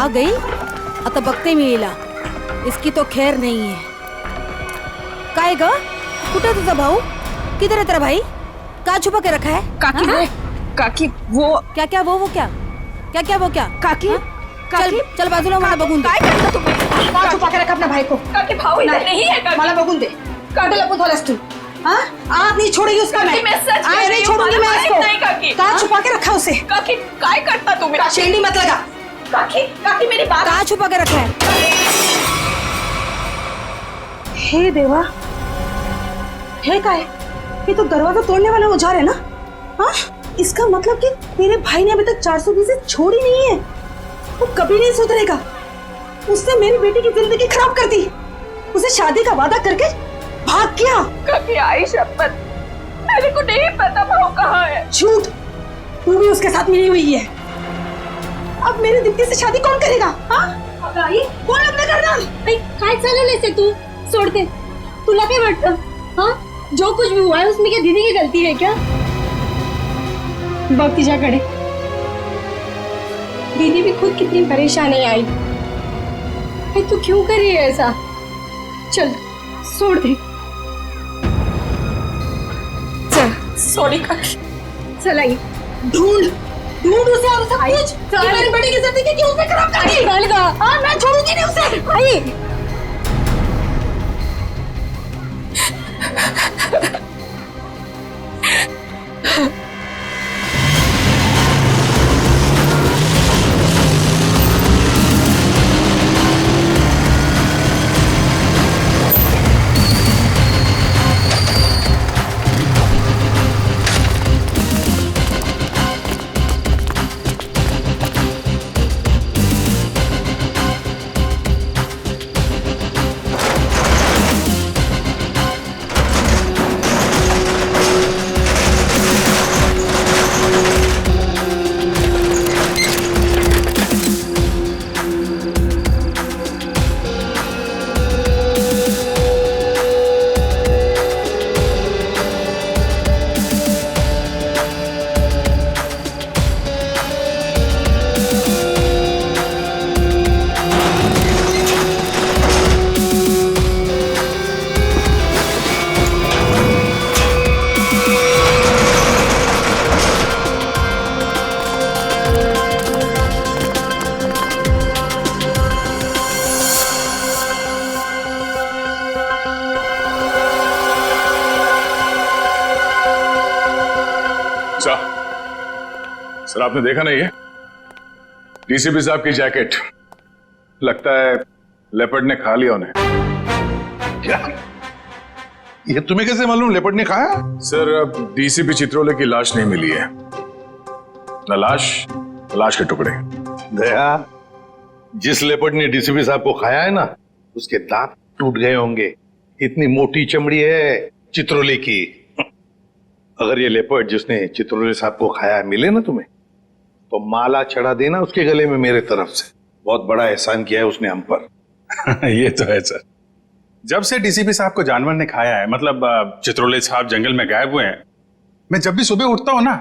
आ गई आता बघते मी हिला. इसकी तो खैर नहीं है. काय ग, कुठे तुझा भाऊ? किधर है तेरा भाई? कहाँ छुपा के रखा है? काकी वो, काकी वो क्या क्या वो क्या क्या क्या वो क्या? काकी चल चल बाजूला, मला बघून दे. काय करता तुम्ही? का छुपा के रखा अपना भाई को? काकी भाऊ इधर नहीं है काकी. मला बघून दे. काटे लपून थोलस तू. हाँ? आज नहीं छोड़ेगी उसका मैं. मैं सच आज नहीं छोड़ूंगी मैं इसको. नहीं काकी. कहाँ छुपा के रखा उसे? काकी काय करता तुम्ही? शेंडी मत लगा. काकी काकी मेरी बात. कहाँ छुपा के रखा है? हे देवा, हे काय? ये तो दरवाजा तोड़ने वाला औजार है ना? हाँ? इसका मतलब कि मेरे भाई ने अभी तक 420 छोड़ी नहीं है. वो कभी नहीं सुधरेगा. उसने मेरी बेटी की जिंदगी खराब कर दी. उसे शादी का वादा करके भाग गया. काकी आई शपथ, मेरे को नहीं पता भाऊ कहाँ है. झूठ. तू भी उसके साथ मिली हुई है. अब मेरी दीप्ति से शादी कौन करेगा? हाँ? आई कौन लग्न करणार? काय चालवलंयस ते तू? सोड दे. तुला काय वाटतं? हाँ, जो कुछ भी हुआ है उसमें क्या दीदी की गलती है क्या? बघ तिच्याकडे. दीदी भी खुद कितनी परेशान है आई. तू क्यों कर रही है ऐसा? चल छोड़ दे. चल सॉरी काकी. चल आई. ढूंढ ढूंढ उसे और सब कुछ. मेरी बेटी की जिंदगी क्यों उसने खराब कर दी? चल गा. हाँ, मैं छोड़ूंगी नहीं उसे. आई. सर आपने देखा नहीं है डीसीपी साहब की जैकेट? लगता है लेपर्ड ने खा लिया उन्हें. क्या? ये तुम्हें कैसे मालूम लेपर्ड ने खाया? सर अब डीसीपी चित्रोले की लाश नहीं मिली है. न लाश न लाश के टुकड़े. दया, जिस लेपर्ड ने डीसीपी साहब को खाया है ना, उसके दांत टूट गए होंगे. इतनी मोटी चमड़ी है चित्रोले की. अगर ये लेपर्ड जिसने चित्रोले साहब को खाया मिले ना तुम्हें, तो माला चढ़ा देना उसके गले में मेरे तरफ से. बहुत बड़ा एहसान किया है उसने हम पर. ये तो है सर. जब से डीसीपी साहब को जानवर ने खाया है, मतलब चित्रोले साहब जंगल में गायब हुए हैं, मैं जब भी सुबह उठता हूं ना,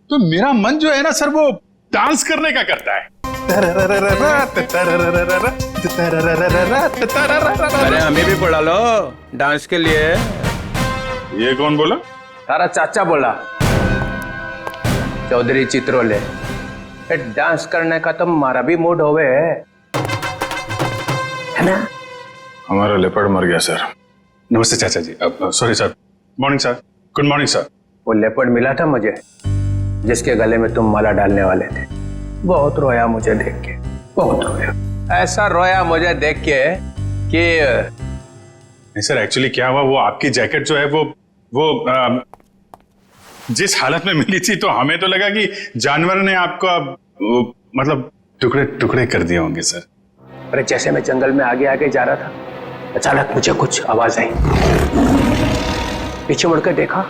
तो मेरा मन जो है ना सर, वो डांस करने का करता है. अरे हमें भी बुला लो डांस के लिए. ये कौन बोला? तारा चाचा बोला, चौधरी चित्रोले. डांस करने का तो हमारा भी मूड होवे है ना. हमारा लेपर्ड मर गया सर. नमस्ते चाचा जी. Sorry sir. Morning sir. Good morning sir. वो लेपर्ड मिला था मुझे, जिसके गले में तुम माला डालने वाले थे. बहुत रोया मुझे देख के, बहुत रोया. ऐसा रोया मुझे देख के कि नहीं सर, एक्चुअली क्या हुआ, वो आपकी जैकेट जो है वो जिस हालत में मिली थी, तो हमें तो लगा कि जानवर ने आपको मतलब टुकड़े टुकड़े कर दिए होंगे सर. अरे जैसे मैं जंगल में आगे आगे जा रहा था, अचानक मुझे कुछ आवाज आई. पीछे मुड़कर देखा,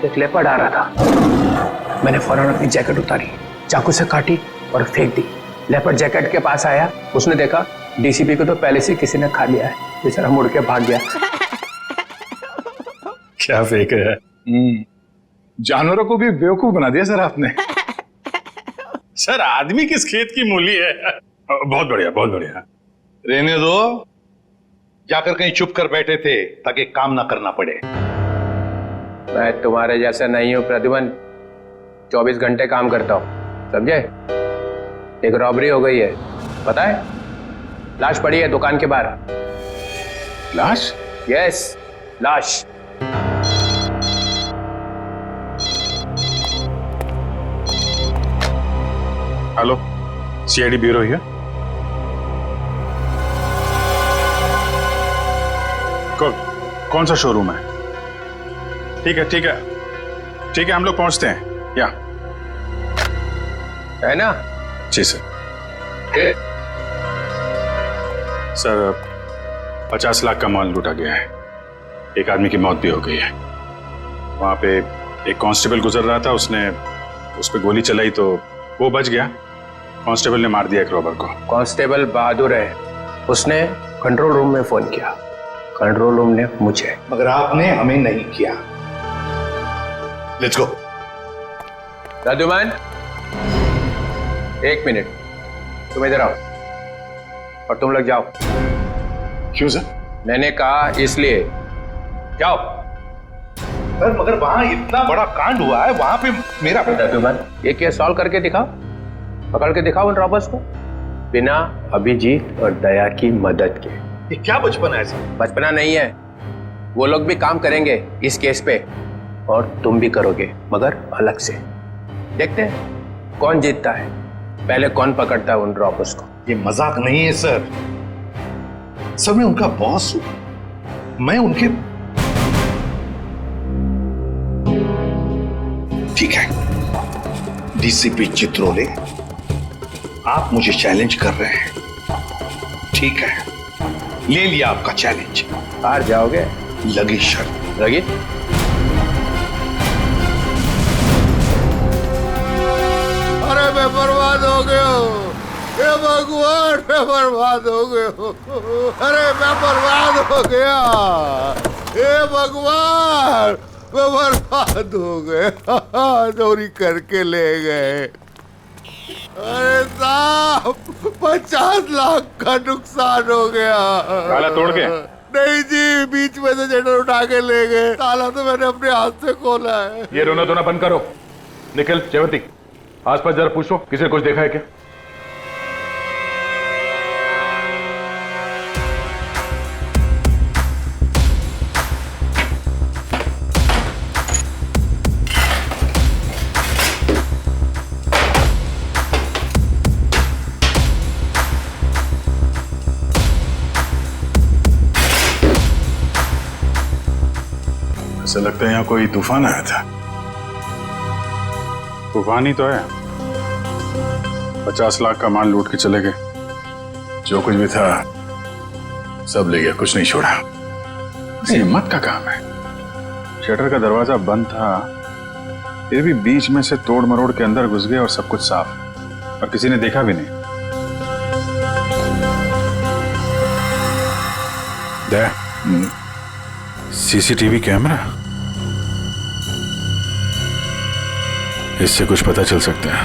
एक लेपर्ड आ रहा था. मैंने फौरन अपनी जैकेट उतारी, चाकू से काटी और फेंक दी. लेपर्ड जैकेट के पास आया, उसने देखा डीसीपी को तो पहले से किसी ने खा लिया है. बेचारा मुड़ के भाग गया. क्या फेंक है. जानवरों को भी बेवकूफ बना दिया सर आपने. सर आदमी किस खेत की मूली है. बहुत बढ़िया, बहुत बढ़िया। रहने दो, जाकर कहीं चुप कर बैठे थे ताकि काम ना करना पड़े। मैं तुम्हारे जैसा नहीं हूँ प्रद्युमन, 24 घंटे काम करता हूँ, समझे? एक रॉबरी हो गई है, पता है? लाश पड़ी है दुकान के बाहर। लाश? यस, लाश। Hello, CID bureau here. कौन सा शोरूम है? ठीक है, ठीक है, ठीक है, हम लोग पहुंचते हैं। या है ना? जी सर। सर 50 लाख का माल लूटा गया है, एक आदमी की मौत भी हो गई है। वहां पे एक कांस्टेबल गुजर रहा था, उसने उस पर गोली चलाई तो वो बच गया। कांस्टेबल ने मार दिया एक रॉबर को। कांस्टेबल बहादुर है, उसने कंट्रोल रूम में फोन किया, कंट्रोल रूम ने मुझे। मगर आपने हमें नहीं किया। Let's go. प्रद्युमन, 1 मिनट, तुम इधर आओ और तुम लोग जाओ। क्यों सर? मैंने कहा इसलिए, जाओ। सर मगर वहां इतना बड़ा कांड हुआ है, वहां पे मेरा प्रद्युमन, ये केस सॉल्व करके दिखाओ, पकड़ के दिखाओ उन रॉबर्स को, बिना अभिजीत और दया की मदद के। ये क्या बचपन है सर? बचपना नहीं है, वो लोग भी काम करेंगे इस केस पे और तुम भी करोगे, मगर अलग से। देखते हैं कौन जीतता है, पहले कौन पकड़ता है उन रॉबर्स को। ये मजाक नहीं है सर मैं उनका बॉस हूं, मैं उनके। ठीक है डीसीपी चित्रोले, आप मुझे चैलेंज कर रहे हैं, ठीक है, ले लिया आपका चैलेंज। हार जाओगे? लगी शर्त। लगी? अरे मैं बर्बाद हो गया हूँ, हे भगवान, मैं बर्बाद हो गया हूँ। अरे मैं बर्बाद हो गया, हे भगवान, मैं बर्बाद हो गया। चोरी करके ले गए। अरे साहब 50 लाख का नुकसान हो गया। ताला तोड़ के? नहीं जी, बीच में से शटर उठा के ले गए। ताला तो मैंने अपने हाथ से खोला है। ये रोना धोना बंद करो। निखिल, जयवती, आसपास जरा पूछो, किसी ने कुछ देखा है क्या? ऐसा लगता है यहाँ कोई तूफान आया था। तूफान ही तो है, 50 लाख का माल लूट के चले गए, जो कुछ भी था सब ले गया, कुछ नहीं छोड़ा। हिम्मत का काम है। शटर का दरवाजा बंद था, फिर भी बीच में से तोड़ मरोड़ के अंदर घुस गए और सब कुछ साफ, और किसी ने देखा भी नहीं। सीसीटीवी कैमरा, इससे कुछ पता चल सकता है।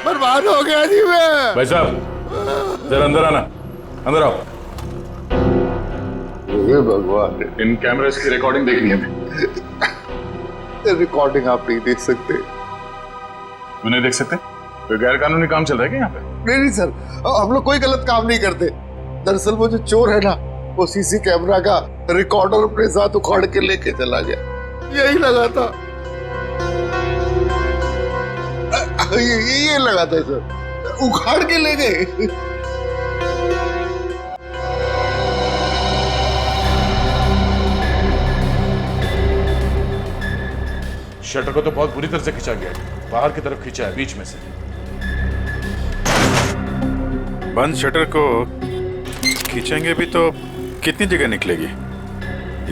बर्बाद हो गया जी मैं। भाई साहब जरा अंदर आना, अंदर आओ। हे भगवान, इन कैमरास की रिकॉर्डिंग देखनी है हमें। रिकॉर्डिंग आप नहीं देख सकते। क्यों नहीं देख सकते? कोई गैर कानूनी काम चल रहा है क्या यहाँ पे? नहीं सर, हम लोग कोई गलत काम नहीं करते। दरअसल वो जो चोर है ना, वो सीसी कैमरा का रिकॉर्डर अपने साथ उखाड़ के लेके चला गया। यही लगा था, ये लगा था सर, उखाड़ के ले गए। शटर को तो बहुत बुरी तरह से खींचा गया है, बाहर की तरफ खींचा है, बीच में से। बंद शटर को खींचेंगे भी तो कितनी जगह निकलेगी?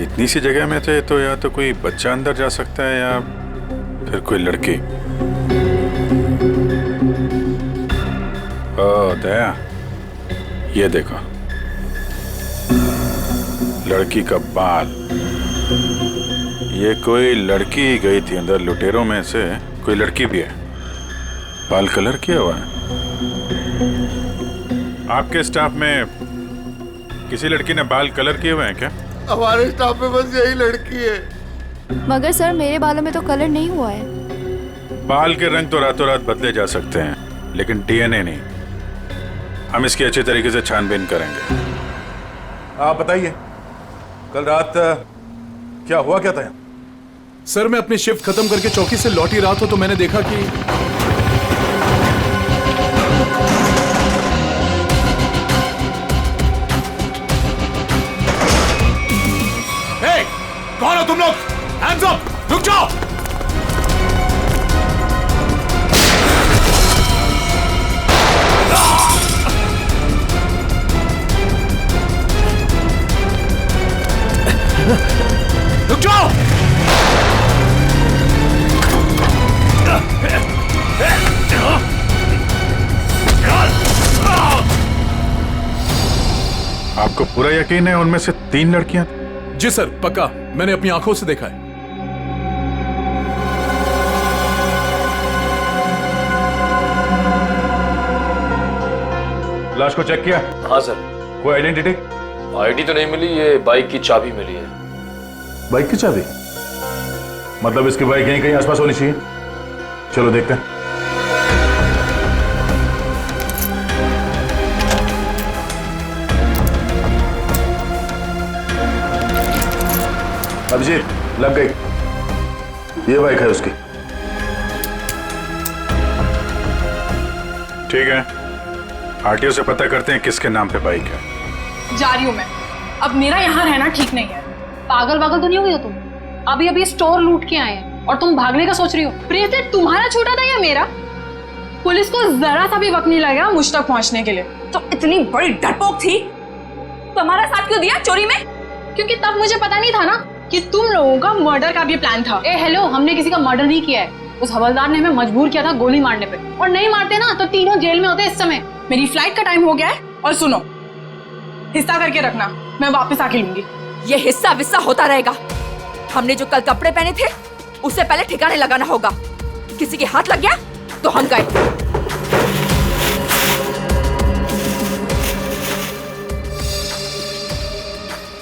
इतनी सी जगह में थे तो या तो कोई बच्चा अंदर जा सकता है या फिर कोई लड़की। ओ दया, ये देखो, लड़की का बाल। ये कोई लड़की गई थी अंदर, लुटेरों में से कोई लड़की भी है, बाल कलर किया हुआ है। आपके स्टाफ में किसी लड़की ने बाल कलर किए हुए हैं क्या? हमारे स्टाफ में बस यही लड़की है। मगर सर मेरे बालों में तो कलर नहीं हुआ है। बाल के रंग तो रातों रात बदले जा सकते हैं, लेकिन डीएनए नहीं। हम इसकी अच्छी तरीके से छानबीन करेंगे। आप बताइए, कल रात क्या हुआ क्या था? सर मैं अपनी शिफ्ट खत्म करके चौकी से लौटी रहा था तो मैंने देखा कि कौन हो तुम लोग? Hands up! रुक जाओ! रुक जाओ! आपको पूरा यकीन है उनमें से 3 लड़कियां? जी सर, पक्का, मैंने अपनी आंखों से देखा है। लाश को चेक किया? हाँ सर। कोई आइडेंटिटी? आईडी तो नहीं मिली, ये बाइक की चाबी मिली है। बाइक की चाबी? मतलब इसकी बाइक यहीं कहीं आसपास होनी चाहिए। चलो देखते हैं। अभिजीत, लग गई। ये बाइक है उसकी। ठीक है, आरटीओ से पता करते हैं किसके नाम पे बाइक है। जा रही हूँ मैं। अब मेरा यहाँ रहना ठीक नहीं है। पागल पागल तो नहीं हो गई हो तुम? अभी अभी स्टोर लूट के आए हैं और तुम भागने का सोच रही हो। प्रीति, तुम्हारा छोटा था या मेरा? पुलिस को जरा सा भी वक्त नहीं लगा मुझ तक पहुंचने के लिए। तो इतनी बड़ी डरपोक थी, तुम्हारा साथ क्यों दिया चोरी में? क्योंकि तब मुझे पता नहीं था ना कि तुम लोगों का मर्डर का भी प्लान था। ए हेलो, हमने किसी का मर्डर नहीं किया है। उस हवलदार ने हमें मजबूर किया था गोली मारने पे, और नहीं मारते ना तो तीनों जेल में होते इस समय। मेरी फ्लाइट का टाइम हो गया है, और सुनो, हिस्सा करके रखना, मैं वापस आके लूंगी। ये हिस्सा विस्सा होता रहेगा। हमने जो कल कपड़े पहने थे उससे पहले ठिकाने लगाना होगा। किसी के हाथ लग गया तो हम गए।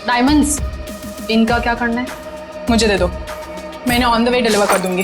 डायमंड्स, इनका क्या करना है? मुझे दे दो, मैंने ऑन द वे डिलीवर कर दूंगी।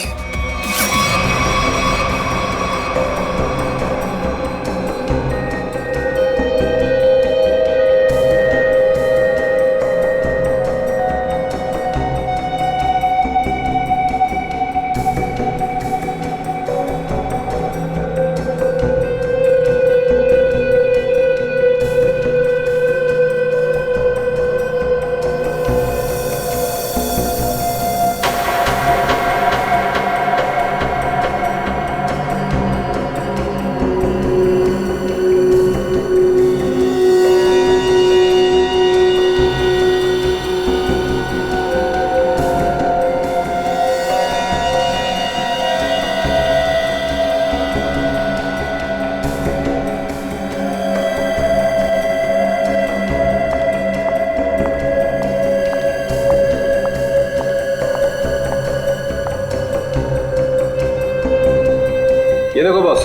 ये देखो बॉस,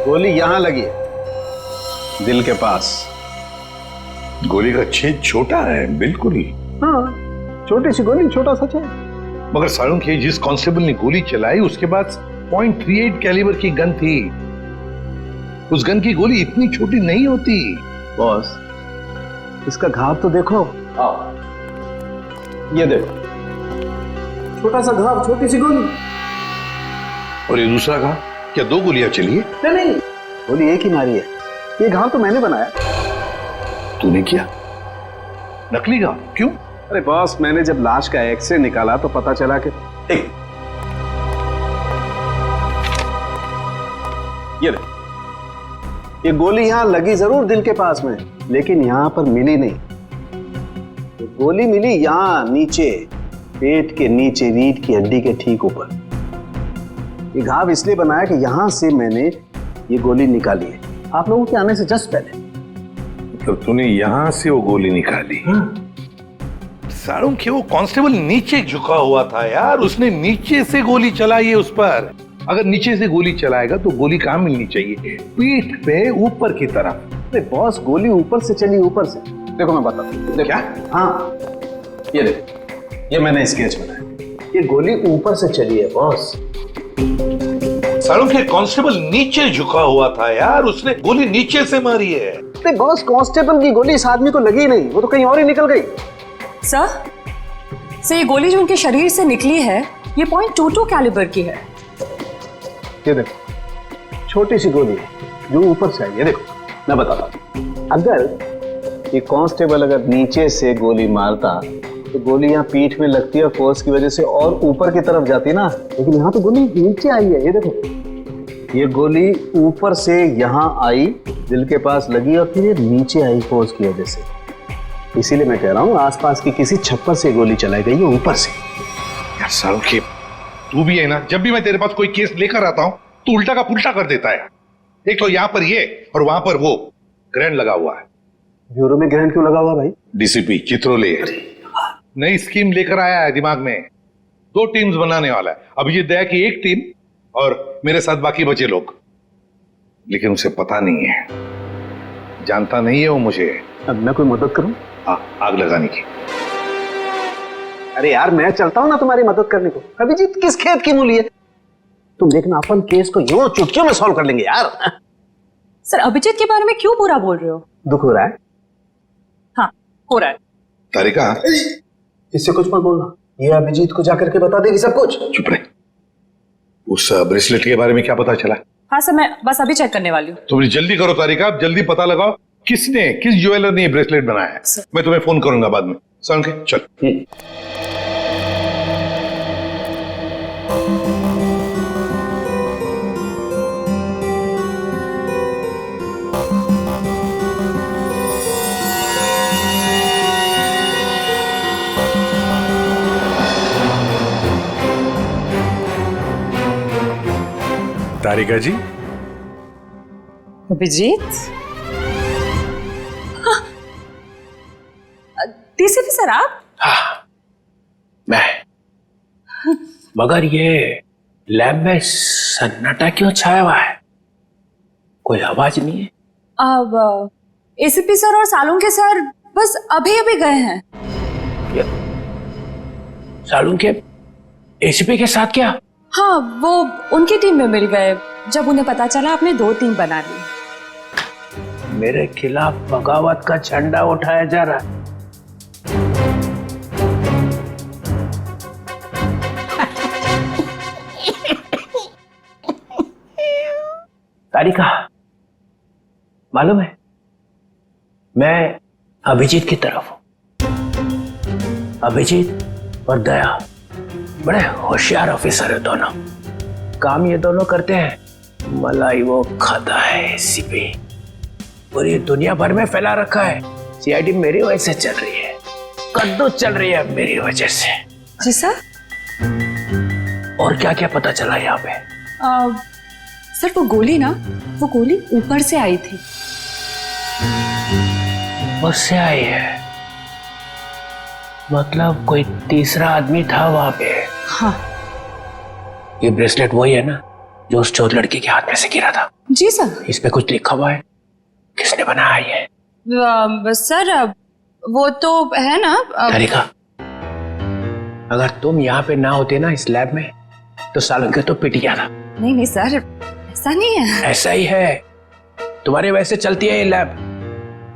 गोली यहां लगी है, दिल के पास। गोली का छेद छोटा है, बिल्कुल। हाँ, छोटी सी गोली, छोटा सा छेद। मगर सारुंख, ये जिस कांस्टेबल ने गोली चलाई उसके पास .38 कैलिबर की गन थी। उस गन की गोली इतनी छोटी नहीं होती। बॉस, इसका घाव तो देखो। हाँ, ये देखो, छोटा सा घाव, छोटी सी गोली। और ये दूसरा घाव? क्या 2 गोलियां चली है? नहीं, गोली एक ही मारी है। ये घाव तो मैंने बनाया। तूने किया? नकली घाव? क्यों? अरे बॉस, मैंने जब लाश का एक्सरे निकाला तो पता चला कि ये गोली यहां लगी जरूर दिल के पास में, लेकिन यहां पर मिली नहीं। ये गोली मिली यहां नीचे, पेट के नीचे, रीढ़ की हड्डी के ठीक ऊपर। ये घाव इसलिए बनाया कि यहां से मैंने ये गोली निकाली है, आप लोगों के आने से जस्ट पहले। तो तूने यहां से वो गोली निकाली? सारुंख, वो कांस्टेबल नीचे झुका हुआ था यार, उसने नीचे से गोली चलाई है उस पर। अगर नीचे से गोली चलाएगा तो गोली कहाँ मिलनी चाहिए? पीठ पे ऊपर की तरफ। अरे बॉस, गोली ऊपर से चली, ऊपर से। देखो मैं बताता हूँ। क्या? हाँ, ये देखो, ये मैंने स्केच बनाया। ये गोली ऊपर से चली है बॉस। सालों के कांस्टेबल नीचे झुका हुआ था यार, उसने गोली नीचे से मारी है। अरे बॉस, कांस्टेबल की गोली इस आदमी को लगी नहीं, वो तो कहीं और ही निकल गई। सर ये गोली जो उनके शरीर से निकली है ये .22 कैलिबर की है। ये देखो, छोटी सी गोली है जो ऊपर से आई है। देखो मैं बताता हूँ, अगर ये कांस्टेबल अगर नीचे से गोली मारता तो गोली यहाँ पीठ में लगती है, फोर्स की वजह से और ऊपर की तरफ जाती ना, लेकिन यहाँ तो गोली नीचे आई है। ये देखो, ये गोली ऊपर से यहाँ आई, दिल के पास लगी और फिर ये नीचे आई फोर्स की वजह से। इसीलिए मैं कह रहा हूँ आसपास की किसी छप्पर से गोली चलाई गई है ऊपर से। यार सालों के, तू भी है ना, जब भी मैं तेरे पास कोई केस लेकर आता हूँ तो उल्टा का पुल्टा कर देता है। एक तो यहाँ पर ये और वहां पर वो ग्रैंड लगा हुआ है। ब्यूरो में ग्रैंड क्यों लगा हुआ भाई? डीसीपी चित्रोले नई स्कीम लेकर आया है दिमाग में। 2 टीम्स बनाने वाला है। अभिजीत दया की एक टीम और मेरे साथ बाकी बचे लोग। लेकिन उसे पता नहीं है, जानता नहीं है वो मुझे। अब मैं कोई मदद करूं? आग लगाने की। अरे यार, मैं चलता हूं ना तुम्हारी मदद करने को। अभिजीत किस खेत की मूली है? तुम देखना, अपन केस को यूं चुटकियों में सॉल्व कर लेंगे यार। सर अभिजीत के बारे में क्यों बुरा बोल रहे हो? दुख हो रहा है? हाँ हो रहा है। तारिका, इससे कुछ मत बोलना, ये अभिजीत को जाकर के बता देगी सब कुछ। चुप रहे। उस ब्रेसलेट के बारे में क्या पता चला? हाँ सर, मैं बस अभी चेक करने वाली हूँ। तुम जल्दी करो तारिका, जल्दी पता लगाओ किस ज्वेलर ने ये ब्रेसलेट बनाया है। मैं तुम्हें फोन करूंगा बाद में। समझ के चल। तारिका जी। अभिजीत, डीसीपी सर आप? हाँ मैं, मगर ये लैब में सन्नाटा क्यों छाया हुआ है? कोई आवाज नहीं है। अब एसीपी सर और सालुंके सर बस अभी अभी गए हैं। सालुंके एसीपी के साथ क्या? हाँ, वो उनकी टीम में मिल गए जब उन्हें पता चला आपने 2 टीम बना ली। मेरे खिलाफ बगावत का झंडा उठाया जा रहा है। तारिका, मालूम है मैं अभिजीत की तरफ हूं। अभिजीत और दया बड़े होशियार ऑफिसर है दोनों। काम ये दोनों करते हैं, मलाई वो खाता है एसीपी। पूरी दुनिया भर में फैला रखा है। सीआईडी मेरी वजह से चल रही है, कद्दू चल रही है मेरी वजह से। जी सर। और क्या क्या पता चला यहाँ पे? सर वो गोली ऊपर से आई थी। ऊपर से आई है? मतलब कोई तीसरा आदमी था वहां पे? हाँ। ये ब्रेसलेट वही है ना जो उस चोर लड़की के हाथ में से गिरा था? जी सर। इस पे कुछ लिखा हुआ है? किसने बनाया ये? सर वो तो है ना। तारिका, अगर तुम यहाँ पे ना होते ना इस लैब में तो सालुंके तो पिट गया था। नहीं सर, ऐसा नहीं है। ऐसा ही है। तुम्हारे वैसे चलती है ये लैब,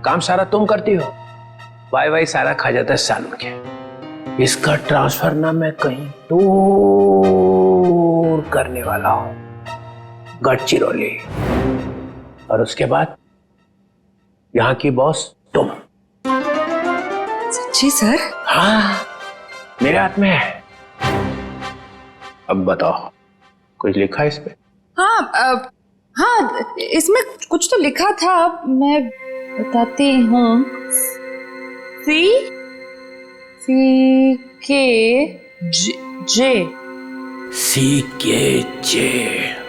काम सारा तुम करती हो, वाई सारा खा जाता है सालुंके। इसका ट्रांसफर ना मैं कहीं दूर करने वाला हूं, गढ़चिरौली। और उसके बाद यहाँ की बॉस तुम। सच्ची सर? हाँ, मेरे हाथ में है। अब बताओ, कुछ लिखा है इस पे? हाँ हाँ, इसमें कुछ तो लिखा था, मैं बताती हूँ। सी के जे। सी के जे।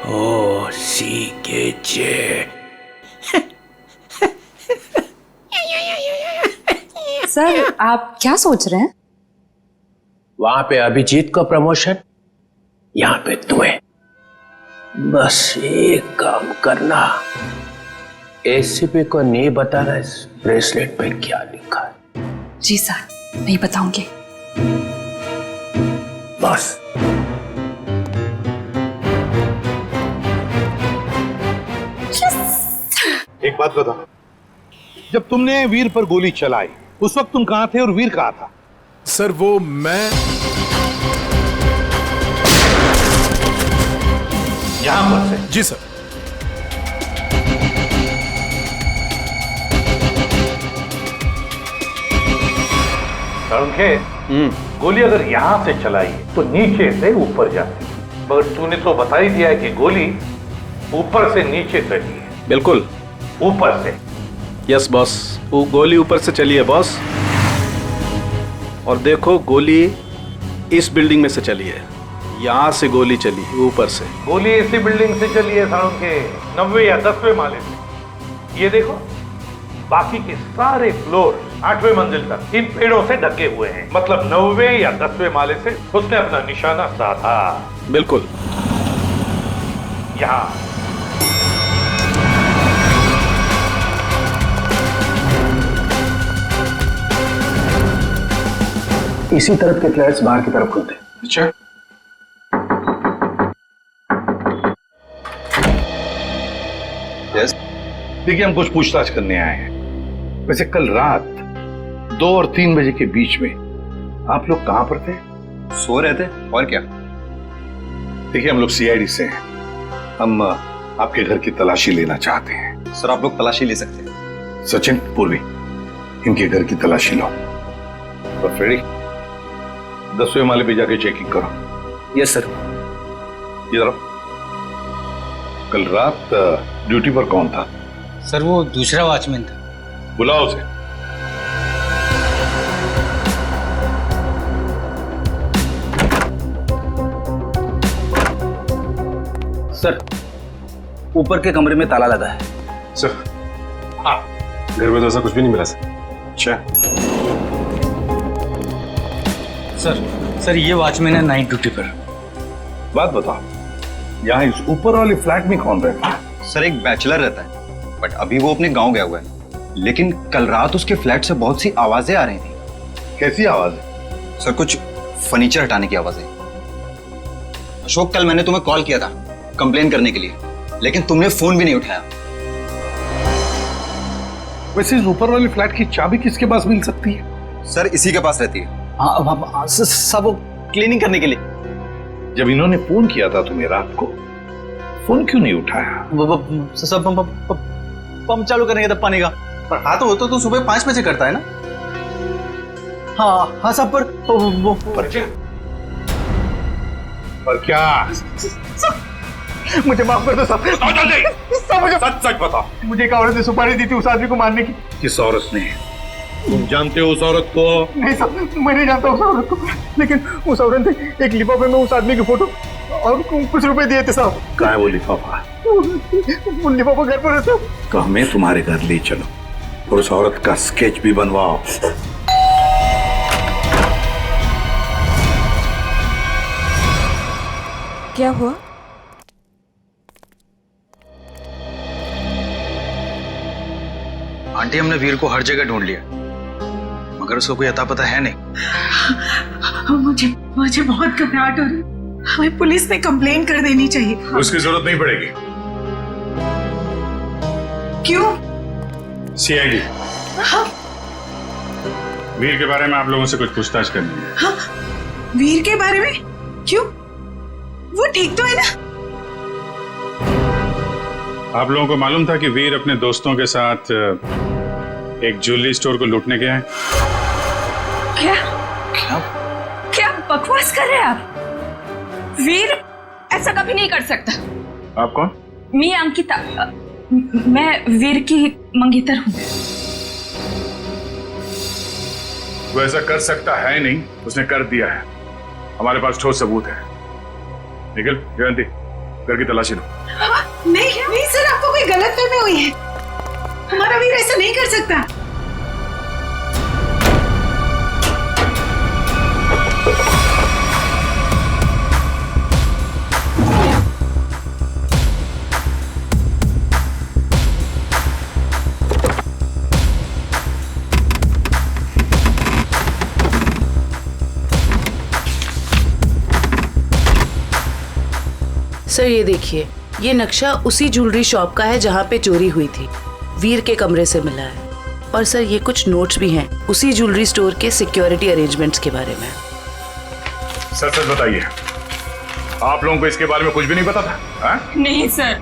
ओ सी के जे। सर आप क्या सोच रहे हैं? वहां पे अभिजीत को प्रमोशन, यहाँ पे तुम्हें। बस एक काम करना, एसीपी को नहीं बताना इस ब्रेसलेट पे क्या लिखा है। जी सर, नहीं बताऊंगी। बस। एक बात बता, जब तुमने वीर पर गोली चलाई उस वक्त तुम कहां थे और वीर कहां था? सर वो मैं यहां पर से? जी सर। गोली अगर यहां से चलाई तो नीचे से ऊपर जाती, मगर तूने तो बता ही दिया है कि गोली ऊपर से नीचे चली है। बिल्कुल ऊपर से। यस बॉस, वो गोली ऊपर से चली है बॉस। और देखो गोली इस बिल्डिंग में से चली है, यहाँ से गोली चली है ऊपर से। गोली इसी बिल्डिंग से चली है सारुण के 9वें या 10वें माले से। ये देखो बाकी के सारे फ्लोर 8वें मंजिल तक इन पेड़ों से ढके हुए हैं, मतलब 9वें या 10वें माले से उसने अपना निशाना साधा। बिल्कुल। यहाँ इसी तरफ के फ्लैट्स बाहर की तरफ खुलते। अच्छा, यस। देखिए हम कुछ पूछताछ करने आए हैं। वैसे कल रात 2 और 3 बजे के बीच में आप लोग कहां पर थे? सो रहे थे, और क्या। देखिए हम लोग सीआईडी से हैं, हम आपके घर की तलाशी लेना चाहते हैं। सर आप लोग तलाशी ले सकते हैं। सचिन, पूर्वी, इनके घर की तलाशी लो। और फ्रेडी 10वें माले पे जाके चेकिंग करो। Yes sir. इधर कल रात ड्यूटी पर कौन था? सर वो दूसरा वॉचमैन था। बुलाओ उसे। सर ऊपर के कमरे में ताला लगा है। सर हाँ, घर में तो ऐसा कुछ भी नहीं मिला सर। अच्छा सर ये वॉचमैन है नाइट ड्यूटी पर। बात बताओ, यहाँ इस ऊपर वाले फ्लैट में कौन रहता है? सर एक बैचलर रहता है, बट अभी वो अपने गांव गया हुआ है। लेकिन कल रात उसके फ्लैट से बहुत सी आवाजें आ रही थी। कैसी आवाज? सर कुछ फर्नीचर हटाने की आवाजें। अशोक कल मैंने तुम्हें कॉल किया था कंप्लेन करने के लिए, लेकिन तुमने फोन भी नहीं उठाया। वैसे इस ऊपर वाले फ्लैट की चाबी किसके पास मिल सकती है? सर इसी के पास रहती है। हाँ सब वो क्लीनिंग करने के लिए। जब इन्होंने फोन किया था तुम्हें रात को, फोन क्यों नहीं उठाया? सब पंप चालू करने का था पानी का। पर हाँ तो वो तो सुबह 5 बजे करता है ना। हाँ सब पर क्या? मुझे माफ कर दो साहब। मुझे सच बताओ, मुझे एक औरत ने सुपारी दी थी उस आदमी को मारने की। किस औरत ने? तुम जानते हो उस औरत को? नहीं साहब, मैं नहीं जानता उस औरत को, लेकिन उस औरत ने एक लिफाफे में उस आदमी की फोटो और कुछ रुपए दिए थे साहब। कहाँ है वो लिफाफा? वो लिफाफा घर पर है साहब। तो हमें तुम्हारे घर ले चलो और उस औरत का स्केच भी बनवाओ। क्या हुआ? आंटी हमने वीर को हर जगह ढूंढ लिया, मगर उसको कोई अता पता है नहीं। मुझे बहुत घबराहट हो रही है। हमें पुलिस में कंप्लेन कर देनी चाहिए। उसकी जरूरत नहीं पड़ेगी। क्यों? सीआईडी वीर के बारे में आप लोगों से कुछ पूछताछ करनी है। हाँ, वीर के बारे में? क्यों? वो ठीक तो है ना? आप लोगों को मालूम था कि वीर अपने दोस्तों के साथ एक ज्वेलरी स्टोर को लूटने गया है? क्या बकवास कर रहे हैं आप? वीर ऐसा कभी नहीं कर सकता। आप कौन? मैं अंकिता, मैं वीर की मंगेतर हूँ। वो ऐसा कर सकता है नहीं, उसने कर दिया है। हमारे पास ठोस सबूत है। निखिल, जयंती, घर की तलाशी लो। नहीं सर, आपको कोई गलतफहमी हुई है। हमारा वीर ऐसा नहीं कर सकता। सर ये देखिए, ये नक्शा उसी ज्वेलरी शॉप का है जहाँ पे चोरी हुई थी। वीर के कमरे से मिला है। और सर ये कुछ नोट्स भी हैं उसी ज्वेलरी स्टोर के सिक्योरिटी अरेंजमेंट्स के बारे में। सच सच बताइए, आप लोगों को इसके बारे में कुछ भी नहीं पता था? हा? नहीं सर,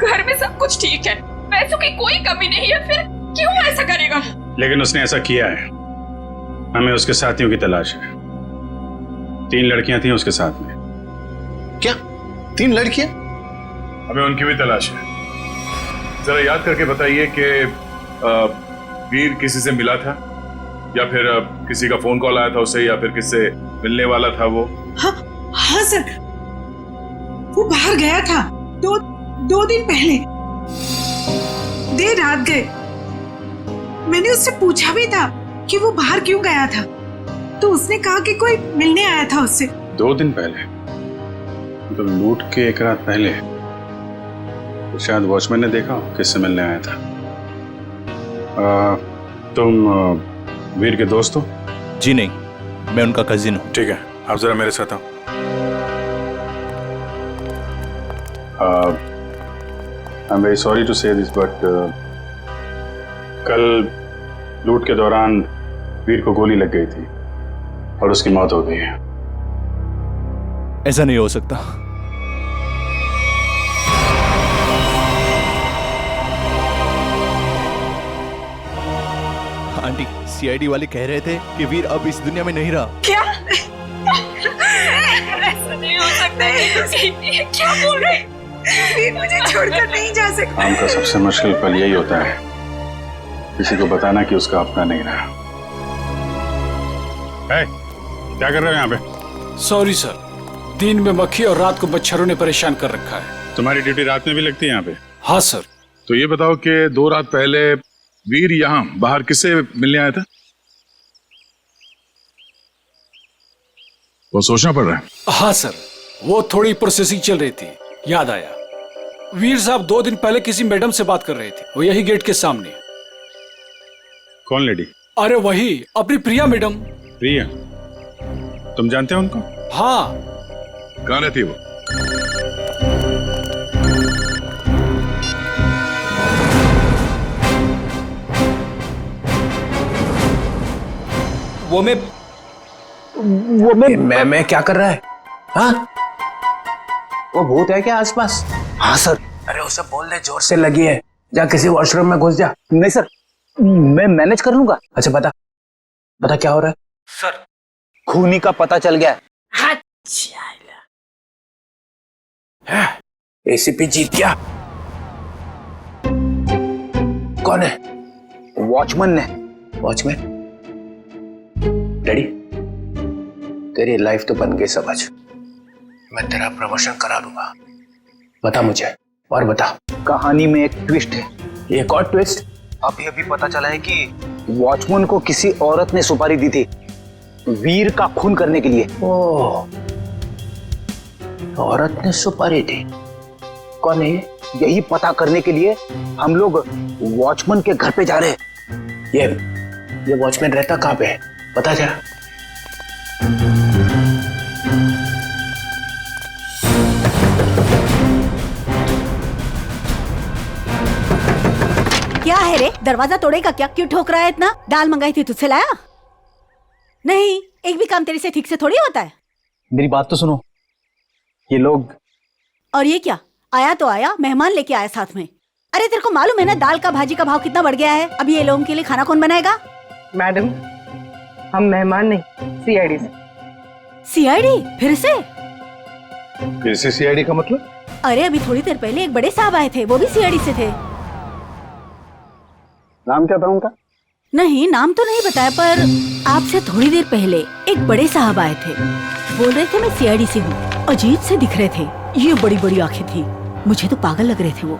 घर में सब कुछ ठीक है, पैसों की कोई कमी नहीं है, फिर क्यों ऐसा करेगा? लेकिन उसने ऐसा किया है। हमें उसके साथियों की तलाश है। 3 लड़कियां थी उसके साथ में। क्या 3 लड़कियां? हमें उनकी भी तलाश है। जरा याद करके बताइए कि वीर किसी से मिला था या फिर किसी का फोन कॉल आया था उसे, या फिर किससे मिलने वाला था वो? हाँ सर, वो बाहर गया था 2 दिन पहले, देर रात गए। मैंने उससे पूछा भी था कि वो बाहर क्यों गया था, तो उसने कहा कि कोई मिलने आया था उससे। 2 दिन पहले? तो लूट के 1 रात पहले तो शायद वॉचमैन ने देखा किससे मिलने आया था। तुम वीर के दोस्त हो? जी नहीं, मैं उनका कजिन हूँ। ठीक है, आप जरा मेरे साथ आओ। I am very sorry to say this, but कल लूट के दौरान वीर को गोली लग गई थी और उसकी मौत हो गई है। ऐसा नहीं हो सकता। आंटी, सीआईडी वाले कह रहे थे कि वीर अब इस दुनिया में नहीं रहा। क्या? ऐसा नहीं हो सकता है। ये क्या बोल रहे हैं? वीर मुझे छोड़कर नहीं जा सकता। काम का सबसे मुश्किल पल यही होता है, किसी को बताना कि उसका अपना नहीं रहा। क्या कर रहे हो यहाँ पे? सॉरी सर, दिन में मक्खी और रात को मच्छरों ने परेशान कर रखा है। तुम्हारी ड्यूटी रात में भी लगती है यहाँ पे? हाँ सर। तो ये बताओ कि 2 रात पहले वीर यहाँ बाहर किससे मिलने आया था? वो सोचना पड़ रहा है। हाँ सर, वो थोड़ी प्रोसेसिंग चल रही थी, याद आया। वीर साहब 2 दिन पहले किसी मैडम से बात कर रहे थे, वो यही गेट के सामने। कौन लेडी? अरे वही, अपनी प्रिया मैडम। प्रिया? तुम जानते हो उनको? हाँ। कहाँ रहती है वो? मैं क्या कर रहा है? हाँ, वो भूत है क्या आसपास? हाँ सर। अरे उसे बोल दे जोर से लगी है, जा किसी वॉशरूम में घुस जा। नहीं सर, मैं मैनेज कर लूंगा। अच्छा बता क्या हो रहा है? सर, खूनी का पता चल गया। एसीपी जीत गया। कौन है? वॉचमैन ने। वॉचमैन? डैडी, तेरी लाइफ तो बन गई समझ। मैं तेरा प्रमोशन करा दूंगा। बता मुझे, और बता। कहानी में एक ट्विस्ट है। एक और ट्विस्ट? अभी पता चला है कि वॉचमैन को किसी औरत ने सुपारी दी थी वीर का खून करने के लिए। ओह, औरत ने सुपारी दी? कौन है? यही पता करने के लिए हम लोग वॉचमैन के घर पे जा रहे हैं। ये वॉचमैन रहता कहाँ पे है, पता जरा। क्या है रे, दरवाजा तोड़ेगा क्या? क्यों ठोक रहा है इतना? दाल मंगाई थी, तुझसे लाया? नहीं, एक भी काम तेरे से ठीक से थोड़ी होता है। मेरी बात तो सुनो, ये लोग। और ये क्या, आया तो आया, मेहमान लेके आया साथ में। अरे तेरे को मालूम है ना दाल का भाजी का भाव कितना बढ़ गया है? अब ये लोगों के लिए खाना कौन बनाएगा? मैडम, हम मेहमान नहीं, सीआईडी से। सीआईडी? फिर से सीआईडी का मतलब? अरे अभी थोड़ी देर पहले एक बड़े साहब आए थे, वो भी सीआईडी से थे। नाम क्या था उनका? नहीं, नाम तो नहीं बताया, पर आपसे थोड़ी देर पहले एक बड़े साहब आए थे, बोल रहे थे मैं सीआईडी से हूँ। अजीब से दिख रहे थे, ये बड़ी बड़ी आंखें थी, मुझे तो पागल लग रहे थे वो।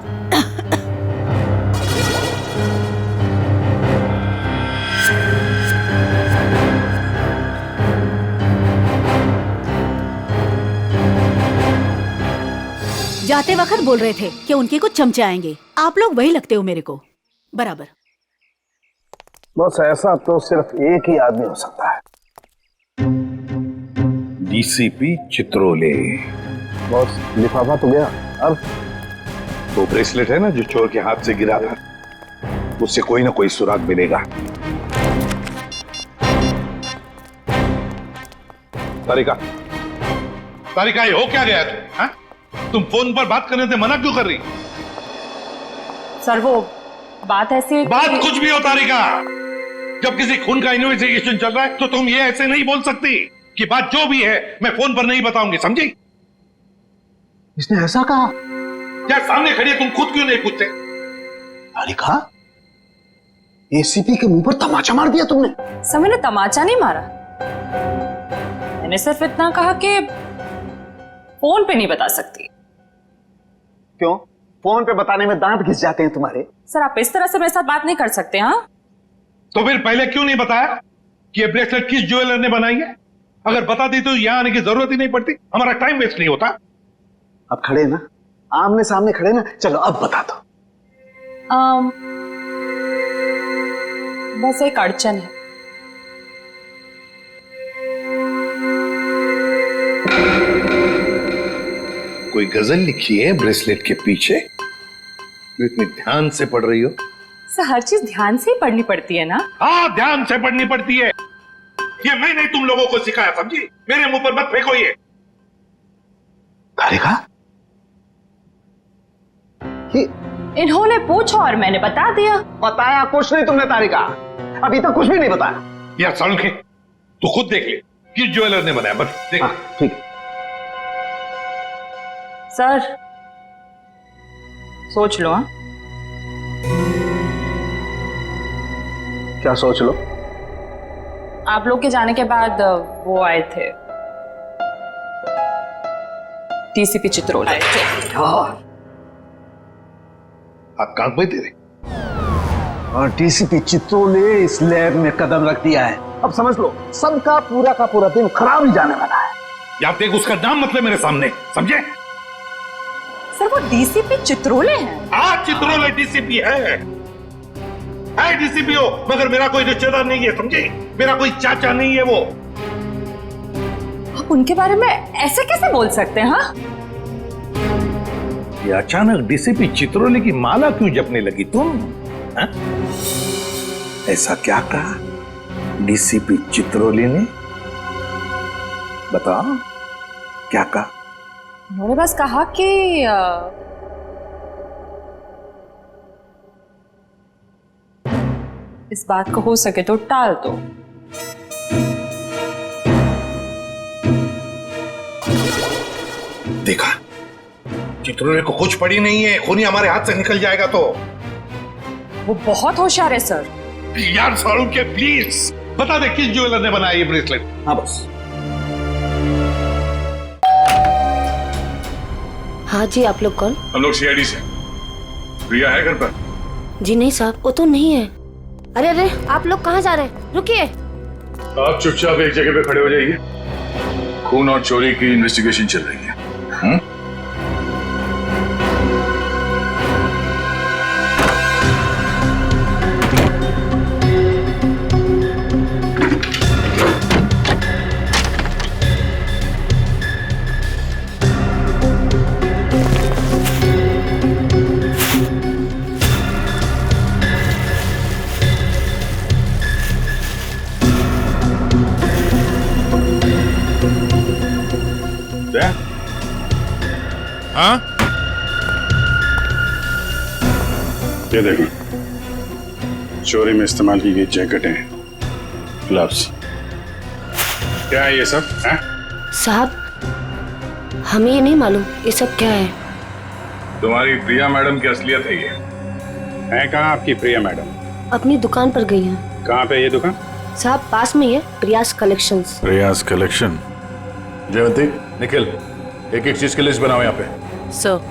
जाते वक्त बोल रहे थे कि उनके कुछ चमचे आएंगे। आप लोग वही लगते हो मेरे को बराबर। बस ऐसा तो सिर्फ एक ही आदमी हो सकता है, डीसीपी चित्रोले। बॉस लिफाफा तो गया, अब वो ब्रेसलेट है ना जो चोर के हाथ से गिरा था, उससे कोई ना कोई सुराग मिलेगा। तारिका, तारिका, ये हो क्या गया तुम? हाँ? तुम फोन पर बात करने से मना क्यों कर रही? सर वो बात ऐसी, बात कुछ भी हो तारिका, जब किसी खून का इन्वेस्टिगेशन चल रहा है तो तुम ये ऐसे नहीं बोल सकती कि बात जो भी है मैं फोन पर नहीं बताऊंगी, समझी? इसने ऐसा कहा? क्या सामने खड़ी है, तुम खुद क्यों नहीं पूछते? तारिका, एसीपी के मुंह पर तमाचा मार दिया तुमने। सर मैंने तमाचा नहीं मारा, मैंने सिर्फ इतना कहा कि फोन पे नहीं बता सकती। क्यों? फोन पे बताने में दांत घिस जाते हैं तुम्हारे। सर आप इस तरह से मेरे साथ बात नहीं कर सकते। हाँ तो फिर पहले क्यों नहीं बताया कि ये ब्रेसलेट किस ज्वेलर ने बनाई है? अगर बता दी तो यहां आने की जरूरत ही नहीं पड़ती, हमारा टाइम वेस्ट नहीं होता। अब खड़े ना, आमने सामने खड़े ना, चलो अब बता दो। बस एक अड़चन है। कोई गजल लिखी है ब्रेसलेट के पीछे? तो इतनी ध्यान से पढ़ रही हो? सर हर चीज ध्यान से ही पढ़नी पड़ती है ना। हाँ, ध्यान से पढ़नी पड़ती है। ये मैंने तुम लोगों को सिखाया, समझी? मेरे मुंह पर मत फेंको ये। तारिका, इन्होंने पूछा और मैंने बता दिया। बताया कुछ नहीं तुमने तारिका, अभी तक कुछ भी नहीं बताया। यार सड़के, तू खुद देख ले किस ज्वेलर ने बनाया, बस देख। ठीक है सर, सोच लो। हाँ क्या सोच लो? आप लोग के जाने के बाद वो आए थे, डीसीपी चित्रोल आए थे। आप कांप में तेरे? और डीसीपी चित्रोल ने इस लैब में कदम रख दिया है। अब समझ लो, सबका पूरा का पूरा दिन खराब ही जाने वाला है। यार देख, उसका नाम मतलब मेरे सामने, समझे? सर वो डीसीपी चित्रोले हैं। हाँ, चित्रोले डीसीपी है डीसीपी हो, मगर मेरा कोई रिश्तेदार नहीं है, समझे? मेरा कोई चाचा नहीं है वो। आप उनके बारे में ऐसे कैसे बोल सकते हैं? हाँ, ये अचानक डीसीपी चित्रोले की माला क्यों जपने लगी तुम? हा? ऐसा क्या कहा डीसीपी चित्रोले ने? बताओ, क्या कहा? उन्होंने बस कहा कि इस बात को हो सके तो टाल दो। देखा, चित्रोले को कुछ पड़ी नहीं है, खूनी हमारे हाथ से निकल जाएगा तो। वो बहुत होशियार है सर। यार सारू के प्लीज बता दे किस ज्वेलर ने बनाया ये ब्रेसलेट। हाँ बस। हाँ जी, आप लोग कौन? हम लोग सीआईडी से। प्रिया है घर पर? जी नहीं साहब, वो तो नहीं है। अरे अरे, आप लोग कहाँ जा रहे हैं? रुकिए। आप चुपचाप एक जगह पे खड़े हो जाइए, खून और चोरी की इन्वेस्टिगेशन चल रही है। हाँ? ये देखो, चोरी में इस्तेमाल की गई जैकेटें, ग्लव्स। क्या है ये सब? है? साहब, हमें ये नहीं मालूम ये सब क्या है। तुम्हारी प्रिया मैडम की असलियत है ये। है कहाँ आपकी प्रिया मैडम? अपनी दुकान पर गई हैं। कहाँ पे ये दुकान? साहब पास में ही है, प्रियास कलेक्शंस। प्रयास कलेक्शन। जयवंती, निखिल, एक एक चीज की लिस्ट बनाओ यहाँ पे। सर।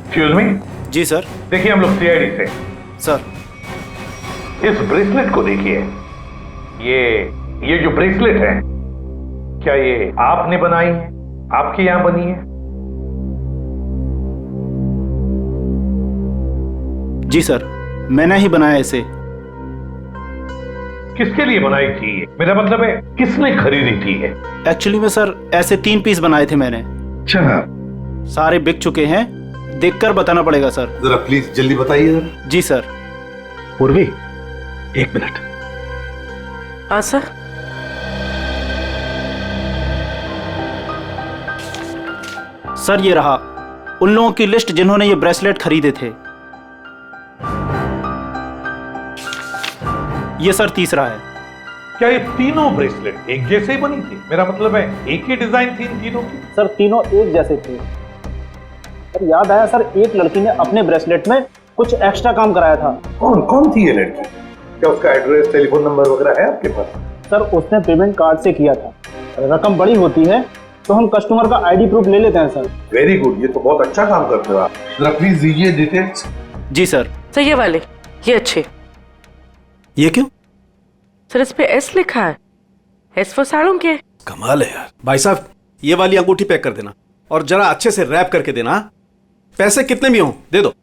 Excuse me. जी सर। देखिए, हम लोग सीआईडी से। सर, इस ब्रेसलेट को देखिए। ये जो ब्रेसलेट है, क्या ये आपने बनाई है? आपके यहां बनी है? जी सर, मैंने ही बनाया इसे। किसके लिए बनाई थी? मेरा मतलब है किसने खरीदी थी? एक्चुअली में सर ऐसे 3 पीस बनाए थे मैंने। अच्छा, सारे बिक चुके हैं, देखकर बताना पड़ेगा सर। जरा प्लीज जल्दी बताइए जरा। जी सर। पूर्वी 1 मिनट। हाँ सर। सर ये रहा उन लोगों की लिस्ट जिन्होंने ये ब्रेसलेट खरीदे थे। ये सर तीसरा है। क्या ये तीनों ब्रेसलेट एक जैसे ही बनी थी? मेरा मतलब है एक ही डिजाइन थी इन तीनों की? सर तीनों एक जैसे थे। सर याद आया सर, एक लड़की ने अपने ब्रेसलेट में कुछ एक्स्ट्रा काम कराया था। कौन थी ये लड़की? क्या उसका एड्रेस, टेलीफोन नंबर वगैरह है आपके पास? सर उसने पेमेंट कार्ड से किया था। रकम बड़ी होती है तो हम कस्टमर का आईडी प्रूफ ले लेते हैं सर। वेरी गुड, ये तो बहुत अच्छा काम करते हो आप। जरा प्लीज दीजिए डिटेल्स। जी सर। सर ये वाले, ये अच्छे। ये क्यों? सर इस पे एस लिखा है, एस फॉर साड़ों के। कमाल है यार। भाई साहब ये वाली अंगूठी पैक कर देना और जरा अच्छे से रैप करके देना। पैसे कितने भी हों दे दो।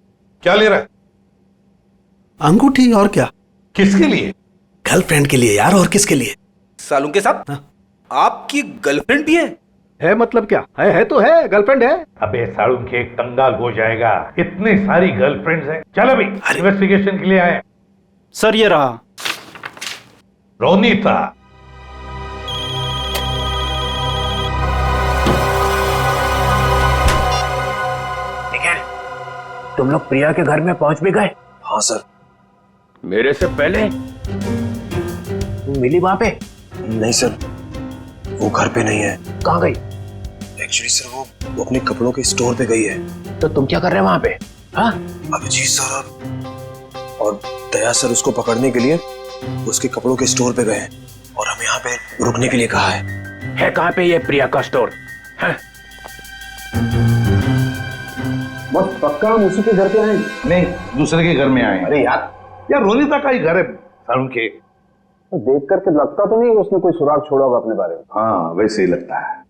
क्या ले रहा है? अंगूठी और क्या? किसके लिए? गर्लफ्रेंड के लिए यार, और किसके लिए? सालू के साथ आपकी गर्लफ्रेंड भी है मतलब क्या है तो है, गर्लफ्रेंड है। अबे साड़ू के एक कंगाल हो जाएगा, इतनी सारी गर्लफ्रेंड्स हैं। चल अभी इन्वेस्टिगेशन के लिए आए। सर ये रहा रोनीता। तुम लोग प्रिया के घर में पहुंच भी गए? हाँ सर। मेरे से पहले? तुम मिली वहां पे? नहीं सर, वो घर पे नहीं है। कहाँ गई? एक्चुअली सर वो अपने कपड़ों के स्टोर पे गई है। तो तुम क्या कर रहे हो वहां पे? हाँ? अभिजीत सर और दया सर उसको पकड़ने के लिए उसके कपड़ों के स्टोर पे गए हैं और हमें यहाँ पे रुकने के लिए कहा है। कहाँ पे ये प्रिया का स्टोर? हाँ? बस पक्का हम उसी के घर पे आए? नहीं, दूसरे के घर में आए। अरे यार रोनीता का ही घर है सारुण के। तो देख करके लगता तो नहीं उसने कोई सुराग छोड़ा होगा अपने बारे में। हाँ वैसे ही लगता है।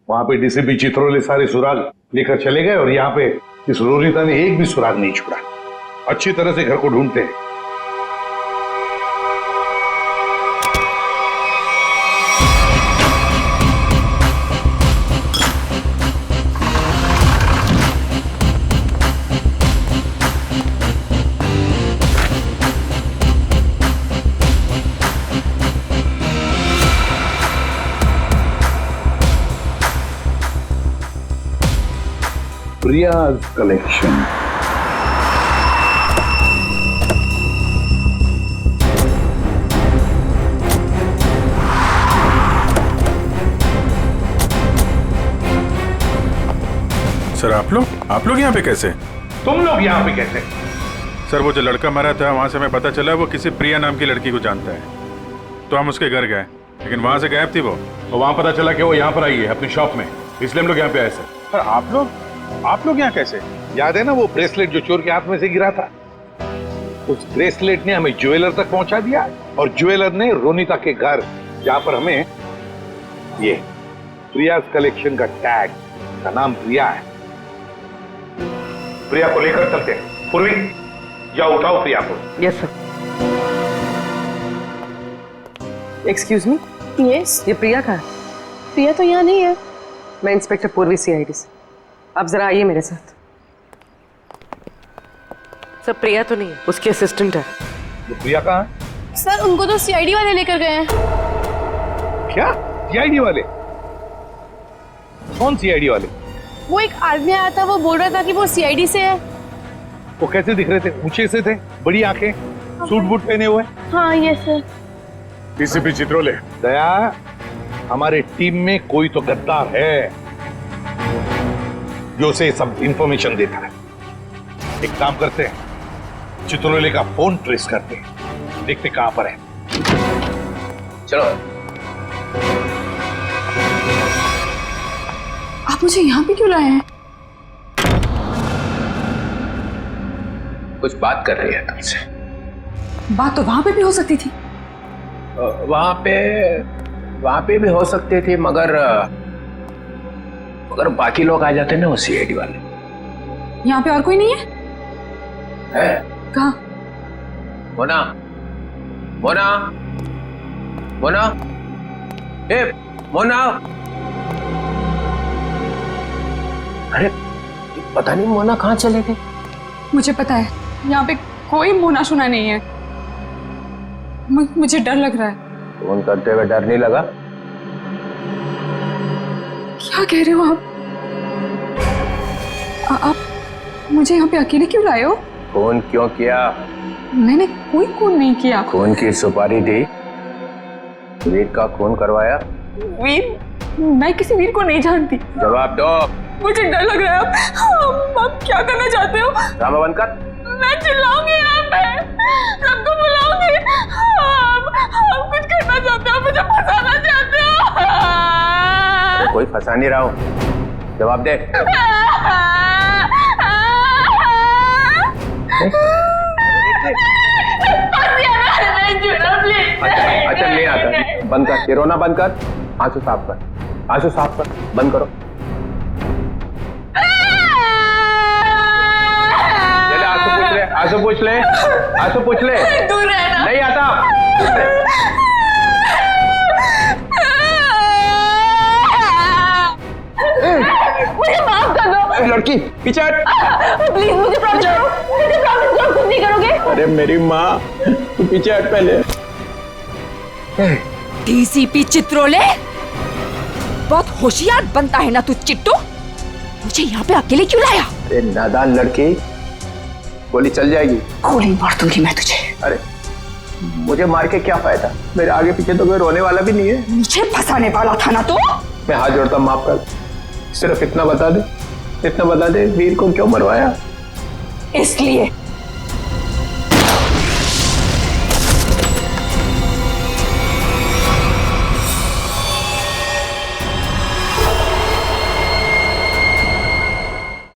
वहां पे डीसीपी चित्रोले सारे सुराग लेकर चले गए और यहाँ पे इस रोनीता ने एक भी सुराग नहीं छोड़ा। अच्छी तरह से घर को ढूंढते हैं। Priya's collection. सर आप लोग यहाँ पे कैसे? तुम लोग यहाँ पे कैसे? सर वो जो लड़का मरा था वहां से हमें पता चला वो किसी प्रिया नाम की लड़की को जानता है, तो हम उसके घर गए, लेकिन वहां से गायब थी वो। और वहां पता चला कि वो यहाँ पर आई है अपनी शॉप में, इसलिए हम लोग यहाँ पे आए सर। सर आप लोग यहाँ कैसे? याद है ना वो ब्रेसलेट जो चोर के हाथ में से गिरा था? उस ब्रेसलेट ने हमें ज्वेलर तक पहुंचा दिया और ज्वेलर ने रोनीता के घर, जहां पर हमें ये प्रिया's कलेक्शन का टैग, का नाम प्रिया है। प्रिया को लेकर चलते हैं। पूर्वी जाओ, उठाओ प्रिया को। Yes sir. एक्सक्यूज मी। यस। ये प्रिया का है? प्रिया तो यहाँ नहीं है। मैं इंस्पेक्टर पूर्वी सीआईडी से। आप जरा आइए मेरे साथ। सर प्रिया तो नहीं है, उसकी असिस्टेंट है। तो प्रिया कहाँ है? सर उनको तो सीआईडी वाले लेकर गए हैं। क्या सीआईडी वाले? कौन सीआईडी वाले? वो एक आदमी आया था, वो बोल रहा था कि वो सीआईडी से है। वो कैसे दिख रहे थे? ऊंचे से थे, बड़ी आंखें, सूट बूट पहने हुए। हाँ यस सर। डीसीपी चित्रोले। दया, हमारे टीम में कोई तो गद्दार है जो उसे सब इंफॉर्मेशन देता है। एक काम करते हैं, चित्रोले का फोन ट्रेस करते हैं, देखते कहां पर है। चलो। आप मुझे यहाँ पे क्यों लाए हैं? कुछ बात कर रही है तुमसे। बात तो वहां पे भी हो सकती थी। वहां पे भी हो सकती थी, मगर बाकी लोग आ जाते ना वो सीआईडी वाले। यहाँ पे और कोई नहीं है? कहाँ? मोना, मोना, मोना, ए मोना, अरे पता नहीं मोना कहाँ चले गए। मुझे पता है यहाँ पे कोई मोना शुना नहीं है। मुझे डर लग रहा है। फोन करते हुए डर नहीं लगा? क्या कह रहे हो आप मुझे यहाँ पे अकेले क्यों लाए हो? फोन क्यों किया? मैंने कोई खून नहीं किया। खून की सुपारी दी, वीर का खून करवाया। वीर? मैं किसी वीर को नहीं जानती। जवाब दो। मुझे डर लग रहा है। आप क्या करना चाहते हो? ड्रामा बंद कर। मैं चिल्लाऊंगी यहाँ पे, सबको बुलाऊंगी। आप कुछ करना चाहते हो, मुझे फंसाना चाहते हो? कोई फंसा नहीं रहा हूँ, जवाब दे। अच्छा नहीं आता, बंद कर, ये रोना बंद कर, आंसू साफ कर, आंसू साफ कर, बंद करो। चले आंसू पूछ ले, आंसू पूछ ले, आंसू पूछ ले। दूर रहना। नहीं आता। मुझे माफ कर दो। लड़की पीछे हट। प्लीज मुझे प्रॉमिस करो, मुझे प्रॉमिस करो कुछ नहीं करोगे। अरे मेरी माँ, तू पीछे हट पहले। डीसीपी चित्रोले, बहुत होशियार बनता है ना तू चिट्टू। मुझे यहाँ पे अकेले क्यों लाया? अरे नादान लड़की, गोली चल जाएगी। गोली मार दूंगी मैं तुझे। अरे मुझे मार के क्या फायदा? मेरे आगे पीछे तो कोई रोने वाला भी नहीं है। मुझे फंसाने वाला था ना तू। मैं हाथ जोड़ता हूं, माफ कर। सिर्फ इतना बता दे, इतना बता दे, वीर को क्यों मरवाया? इसलिए